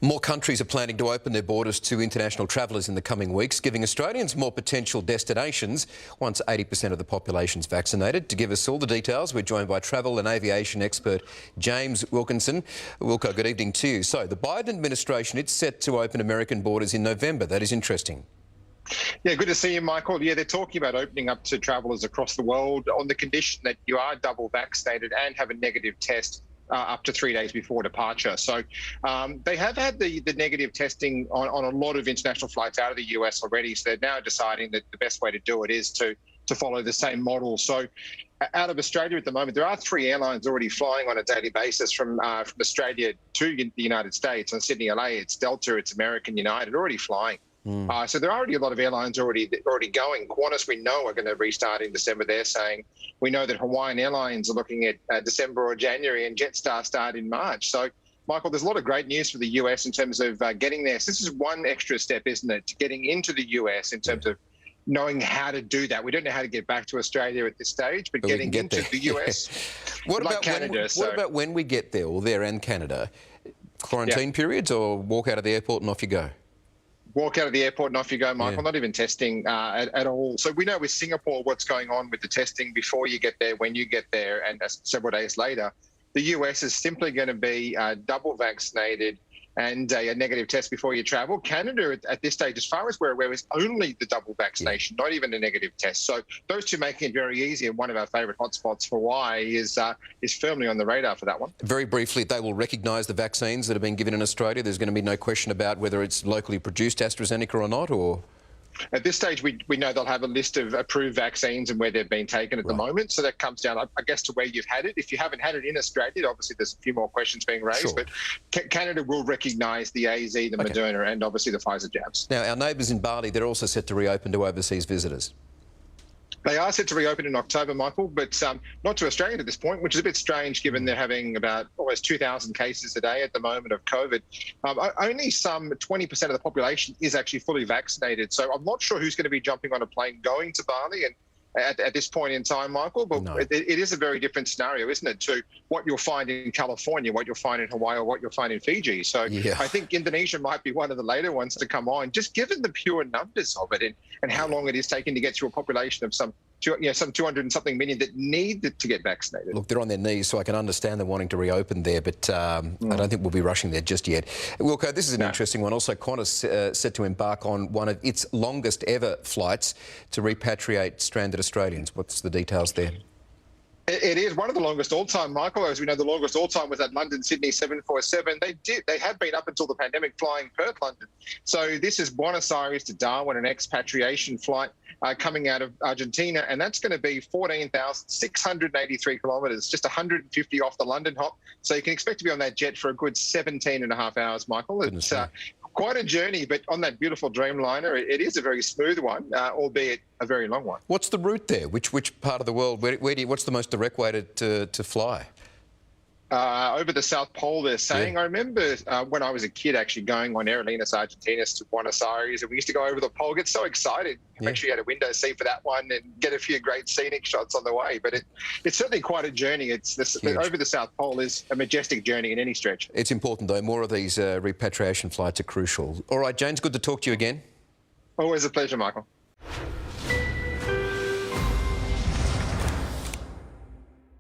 More countries are planning to open their borders to international travellers in the coming weeks, giving Australians more potential destinations once 80% of the population's vaccinated. To give us all the details, we're joined by travel and aviation expert James Wilkinson. Wilco, good evening to you. So, the Biden administration, it's set to open American borders in November. That is interesting. Yeah, good to see you, Michael. Yeah, they're talking about opening up to travellers across the world on the condition that you are double vaccinated and have a negative test up to 3 days before departure. So they have had the negative testing on a lot of international flights out of the US already. So they're now deciding that the best way to do it is to follow the same model. So out of Australia at the moment, there are 3 airlines already flying on a daily basis from Australia to the United States. On Sydney, LA, it's Delta, it's American, United, already flying. So there are already a lot of airlines already going. Qantas, we know, are going to restart in December. They're saying we know that Hawaiian Airlines are looking at December or January, and Jetstar start in March. So, Michael, there's a lot of great news for the US in terms of getting there. So this is one extra step, isn't it, to getting into the US in terms of knowing how to do that. We don't know how to get back to Australia at this stage, but getting into the US. What about Canada? What about when we get there, or there and Canada? Quarantine periods, or walk out of the airport and off you go? Walk out of the airport and off you go, Michael. Not even testing at all. So we know with Singapore what's going on with the testing before you get there, when you get there, and several days later. The US is simply going to be double vaccinated and a negative test before you travel. Canada, at this stage, as far as we're aware, is only the double vaccination, not even a negative test. So those two making it very easy. And one of our favourite hotspots, Hawaii, is firmly on the radar for that one. Very briefly, they will recognise the vaccines that have been given in Australia. There's going to be no question about whether it's locally produced AstraZeneca or not, or...? At this stage, we know they'll have a list of approved vaccines and where they've been taken at the moment. So that comes down, I guess, to where you've had it. If you haven't had it in Australia, obviously there's a few more questions being raised. But Canada will recognise the AZ, the Moderna, and obviously the Pfizer jabs. Now, our neighbours in Bali, they're also set to reopen to overseas visitors. They are set to reopen in October, Michael, but not to Australia at this point, which is a bit strange given they're having about almost 2,000 cases a day at the moment of COVID. Only some 20% of the population is actually fully vaccinated. So I'm not sure who's going to be jumping on a plane going to Bali and at this point in time, Michael, but it is a very different scenario, isn't it, to what you'll find in California, what you'll find in Hawaii, or what you'll find in Fiji. So I think Indonesia might be one of the later ones to come on, just given the pure numbers of it and how long it is taking to get through a population of some 200 and something million that need to get vaccinated. Look, they're on their knees, so I can understand them wanting to reopen there, but I don't think we'll be rushing there just yet. Wilco, this is an interesting one. Also, Qantas set to embark on one of its longest ever flights to repatriate stranded Australians. What's the details there? It is one of the longest all-time, Michael. As we know, the longest all-time was that London-Sydney 747. They have been, up until the pandemic, flying Perth-London. So this is Buenos Aires to Darwin, an expatriation flight coming out of Argentina, and that's going to be 14,683 kilometres, just 150 off the London hop. So you can expect to be on that jet for a good 17.5 hours, Michael. It's quite a journey, but on that beautiful Dreamliner, it is a very smooth one, albeit a very long one. What's the route there? Which part of the world? What's the most direct way to fly? Over the South Pole, they're saying. I remember when I was a kid actually going on Aerolíneas Argentinas to Buenos Aires, and we used to go over the pole, get so excited. Make sure you had a window seat for that one and get a few great scenic shots on the way. But it's certainly quite a journey. Over the South Pole is a majestic journey in any stretch. It's important, though. More of these repatriation flights are crucial. All right, James, good to talk to you again. Always a pleasure, Michael.